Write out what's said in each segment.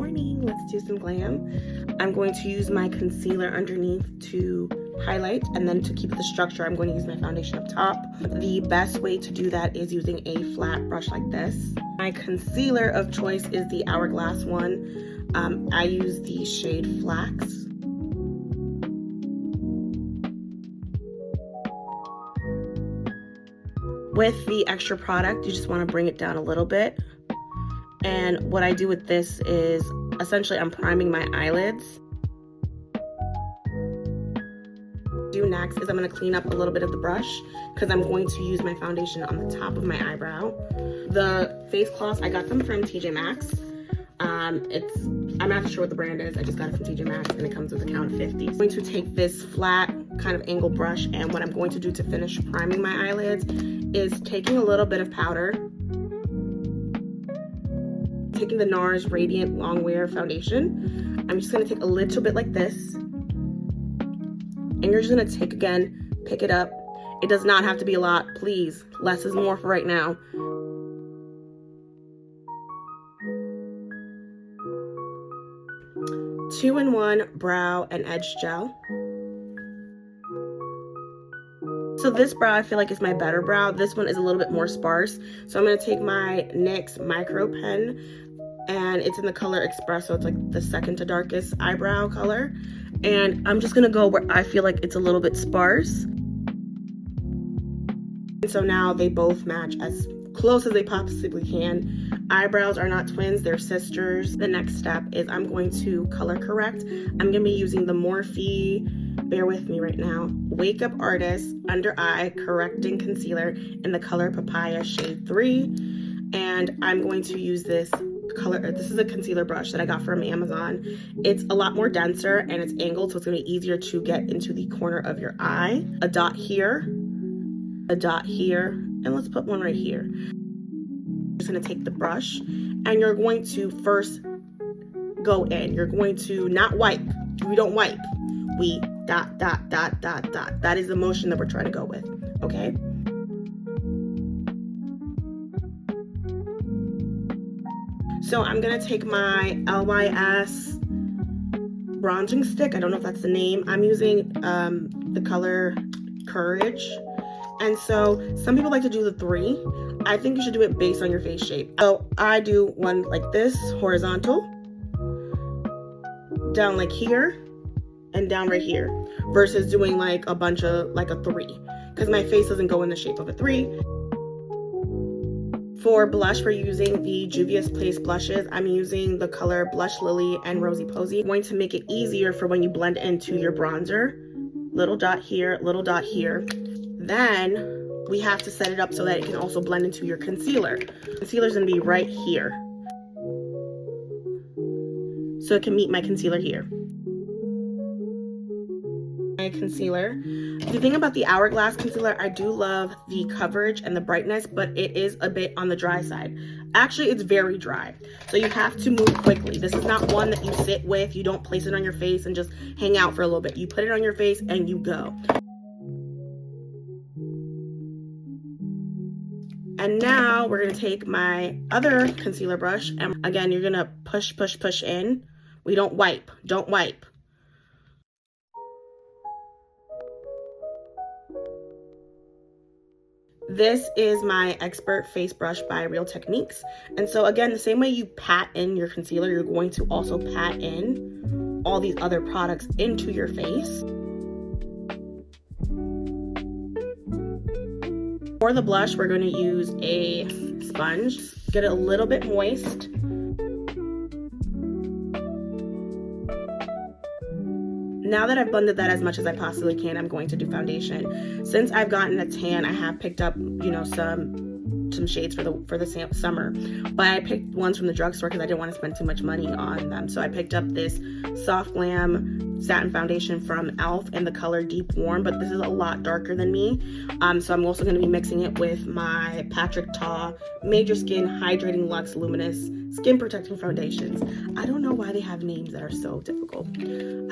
morning. Let's do some glam. I'm going to use my concealer underneath to highlight, and then to keep the structure, I'm going to use my foundation up top. The best way to do that is using a flat brush like this. My concealer of choice is the Hourglass one. I use the shade Flax. With the extra product, you just want to bring it down a little bit. And what I do with this is, essentially I'm priming my eyelids. Do next is I'm going to clean up a little bit of the brush because I'm going to use my foundation on the top of my eyebrow. The face cloths, I got them from TJ Maxx. I'm not sure what the brand is. I just got it from TJ Maxx and it comes with a count of 50. I'm going to take this flat kind of angled brush, and what I'm going to do to finish priming my eyelids is taking a little bit of powder, taking the NARS Radiant Longwear foundation. I'm just going to take a little bit like this, and you're just going to take, again, pick it up. It does not have to be a lot, please. Less is more for right now. Two-in-one brow and edge gel. So this brow I feel like is my better brow. This one is a little bit more sparse. So I'm going to take my NYX micro pen, and it's in the color Espresso. It's like the second to darkest eyebrow color. And I'm just going to go where I feel like it's a little bit sparse. And so now they both match as close as they possibly can. Eyebrows are not twins, they're sisters. The next step is I'm going to color correct. I'm going to be using the Morphe, bear with me right now, Wake Up Artist Under Eye Correcting Concealer in the color Papaya Shade 3. And I'm going to use this color, this is a concealer brush that I got from Amazon. It's a lot more denser and it's angled, so it's going to be easier to get into the corner of your eye. A dot here, a dot here, and let's put one right here. I'm just going to take the brush, and you're going to first go in. You're going to not wipe. We don't wipe. We dot, dot, dot, dot, dot. That is the motion that we're trying to go with, okay? So I'm going to take my LYS bronzing stick. I don't know if that's the name. I'm using the color Courage. And so some people like to do the 3. I think you should do it based on your face shape. So I do one like this, horizontal, down like here, and down right here, versus doing like a bunch of, like a 3, because my face doesn't go in the shape of a 3. For blush, we're using the Juvia's Place blushes. I'm using the color Blush Lily and Rosy Posey. I'm going to make it easier for when you blend into your bronzer. Little dot here, little dot here. Then we have to set it up so that it can also blend into your concealer. Concealer's gonna be right here, so it can meet my concealer here. My concealer. The thing about the Hourglass concealer, I do love the coverage and the brightness, but it is a bit on the dry side. Actually, it's very dry, so you have to move quickly. This is not one that you sit with. You don't place it on your face and just hang out for a little bit. You put it on your face and you go. And now we're going to take my other concealer brush, and again, you're going to push, push, push in. We don't wipe. Don't wipe. This is my Expert Face Brush by Real Techniques. And so again, the same way you pat in your concealer, you're going to also pat in all these other products into your face. For the blush, we're going to use a sponge. Get it a little bit moist. Now that I've blended that as much as I possibly can, I'm going to do foundation. Since I've gotten a tan, I have picked up, you know, some shades for the summer, but I picked ones from the drugstore because I didn't want to spend too much money on them. So I picked up this Soft Glam Satin foundation from e.l.f. in the color Deep Warm, but this is a lot darker than me. So I'm also going to be mixing it with my Patrick Ta Major Skin Hydrating Luxe Luminous Skin Protecting Foundations. I don't know why they have names that are so difficult.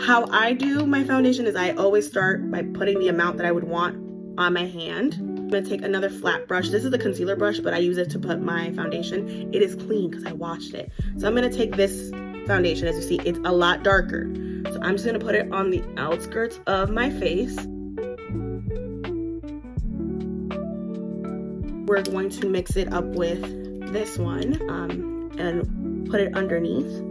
How I do my foundation is I always start by putting the amount that I would want on my hand. I'm going to take another flat brush. This is a concealer brush, but I use it to put my foundation. It is clean because I washed it. So I'm going to take this foundation. As you see, it's a lot darker. So I'm just gonna put it on the outskirts of my face. We're going to mix it up with this one and put it underneath.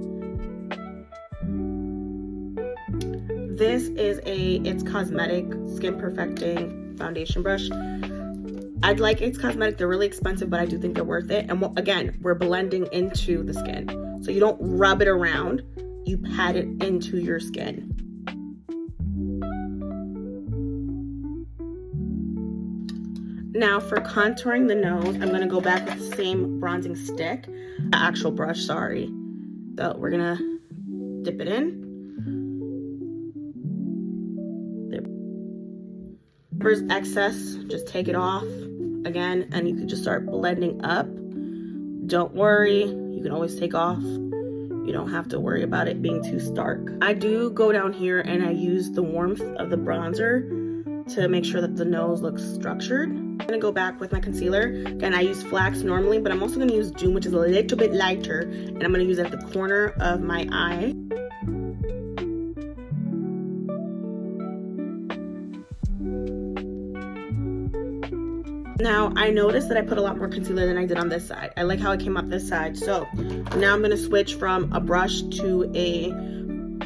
This is It's Cosmetic Skin Perfecting foundation brush. I'd like It's Cosmetic. They're really expensive, but I do think they're worth it. And again, we're blending into the skin. So you don't rub it around, you pat it into your skin. Now for contouring the nose, I'm gonna go back with the same bronzing stick, the actual brush, sorry. So we're gonna dip it in. If there's excess, just take it off again, and you can just start blending up. Don't worry, you can always take off. You don't have to worry about it being too stark. I do go down here and I use the warmth of the bronzer to make sure that the nose looks structured. I'm gonna go back with my concealer. Again, I use Flax normally, but I'm also gonna use Dune, which is a little bit lighter, and I'm gonna use it at the corner of my eye. Now, I noticed that I put a lot more concealer than I did on this side. I like how it came up this side. So now I'm gonna switch from a brush to a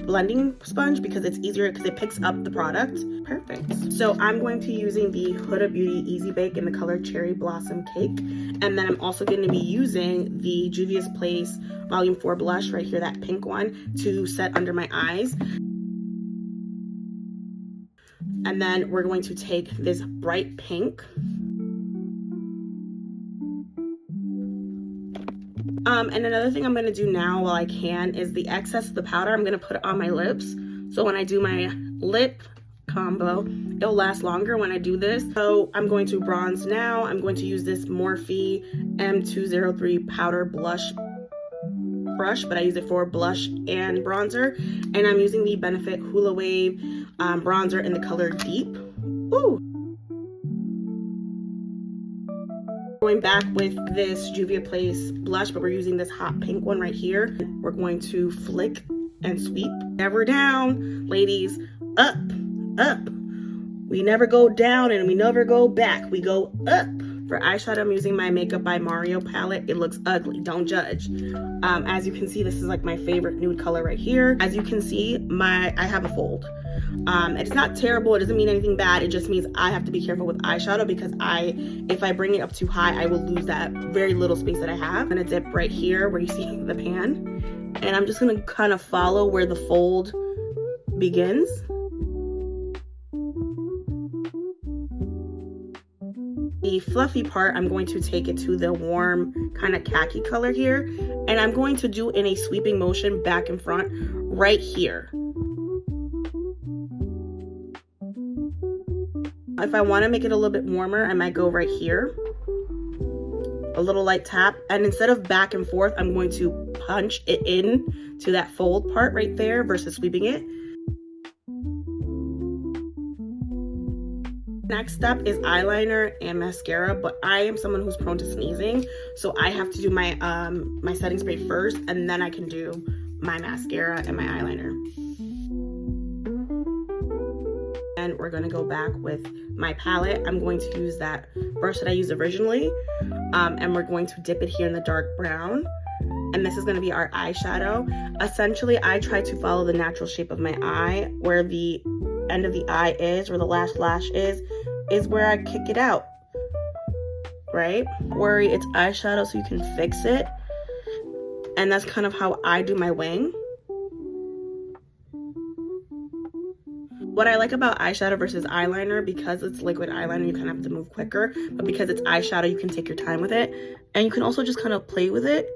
blending sponge because it's easier because it picks up the product. Perfect. So I'm going to be using the Huda Beauty Easy Bake in the color Cherry Blossom Cake. And then I'm also going to be using the Juvia's Place Volume 4 blush right here, that pink one, to set under my eyes. And then we're going to take this bright pink. And another thing I'm going to do now while I can is the excess of the powder, I'm going to put it on my lips. So when I do my lip combo, it'll last longer when I do this. So I'm going to bronze now. I'm going to use this Morphe M203 powder blush brush, but I use it for blush and bronzer. And I'm using the Benefit Hoola Wave bronzer in the color Deep. Ooh. Going back with this Juvia's Place blush, but we're using this hot pink one right here. We're going to flick and sweep. Never down, ladies. Up, up. We never go down and we never go back. We go up. For eyeshadow, I'm using my Makeup by Mario palette. It looks ugly, don't judge. As you can see, this is like my favorite nude color right here. As you can see, I have a fold. It's not terrible, it doesn't mean anything bad, it just means I have to be careful with eyeshadow because if I bring it up too high, I will lose that very little space that I have. I'm gonna dip right here where you see the pan, and I'm just gonna kind of follow where the fold begins. The fluffy part, I'm going to take it to the warm kind of khaki color here, and I'm going to do in a sweeping motion back and front right here. If I want to make it a little bit warmer, I might go right here, a little light tap, and instead of back and forth, I'm going to punch it in to that fold part right there versus sweeping it. Next up is eyeliner and mascara, but I am someone who's prone to sneezing, so I have to do my my setting spray first, and then I can do my mascara and my eyeliner. And we're gonna go back with my palette. I'm going to use that brush that I used originally, and we're going to dip it here in the dark brown. And this is gonna be our eyeshadow. Essentially, I try to follow the natural shape of my eye. Where the end of the eye is, where the lash is where I kick it out, right? Worry, it's eyeshadow, so you can fix it. And that's kind of how I do my wing. What I like about eyeshadow versus eyeliner, because it's liquid eyeliner, you kind of have to move quicker, but because it's eyeshadow, you can take your time with it, and you can also just kind of play with it.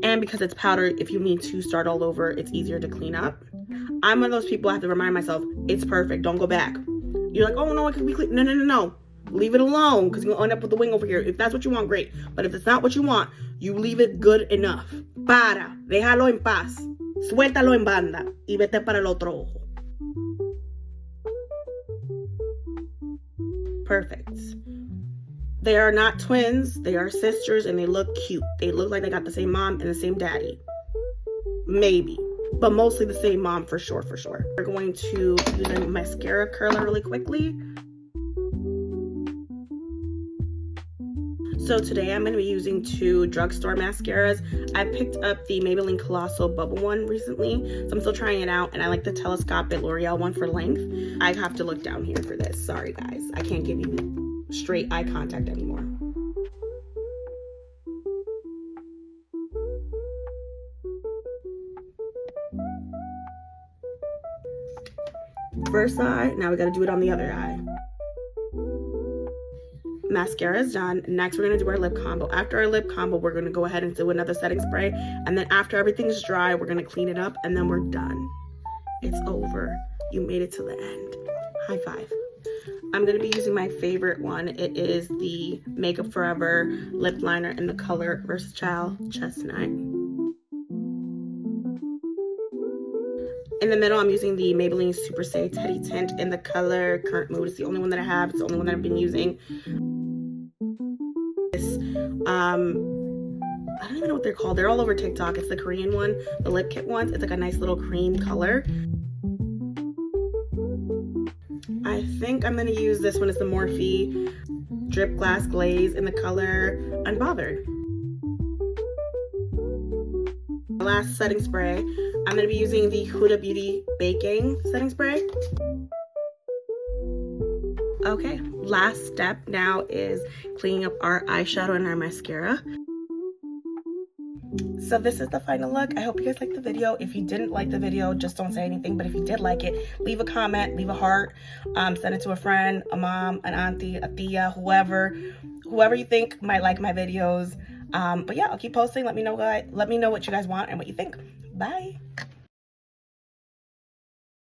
And because it's powder, if you need to start all over, it's easier to clean up. I'm one of those people, I have to remind myself, it's perfect, don't go back. You're like, oh no, I can be clean. No. Leave it alone, because you're gonna end up with the wing over here. If that's what you want, great. But if it's not what you want, you leave it good enough. Para, déjalo en paz. Suéltalo en banda y vete para el otro ojo. Perfect. They are not twins, they are sisters, and they look cute. They look like they got the same mom and the same daddy. maybe, but mostly the same mom for sure, for sure. We're going to use a mascara curler really quickly. So today I'm going to be using two drugstore mascaras. I picked up the Maybelline Colossal Bubble one recently, so I'm still trying it out, and I like the Telescopic L'Oreal one for length. I have to look down here for this. Sorry guys, I can't give you straight eye contact anymore. First eye, now we got to do it on the other eye. Mascara is done. Next we're going to do our lip combo. After our lip combo, we're going to go ahead and do another setting spray, and then after everything's dry, we're going to clean it up, and then we're done. It's over. You made it to the end. High five. I'm going to be using my favorite one. It is the Makeup Forever lip liner in the color Versatile Chestnut. In the middle, I'm using the Maybelline Super Stay Teddy Tint in the color Current Mood. It's the only one that I have. It's the only one that I've been using. I don't even know what they're called. They're all over TikTok. It's the Korean one, the lip kit ones. It's like a nice little cream color. I think I'm going to use this one. It's the Morphe Drip Glass Glaze in the color Unbothered. The last setting spray, I'm going to be using the Huda Beauty Baking Setting Spray. Okay, last step now is cleaning up our eyeshadow and our mascara. So this is the final look. I hope you guys liked the video. If you didn't like the video, just don't say anything. But if you did like it, leave a comment, leave a heart, send it to a friend, a mom, an auntie, a tia, whoever you think might like my videos. But yeah, I'll keep posting. Let me know what you guys want and what you think. Bye.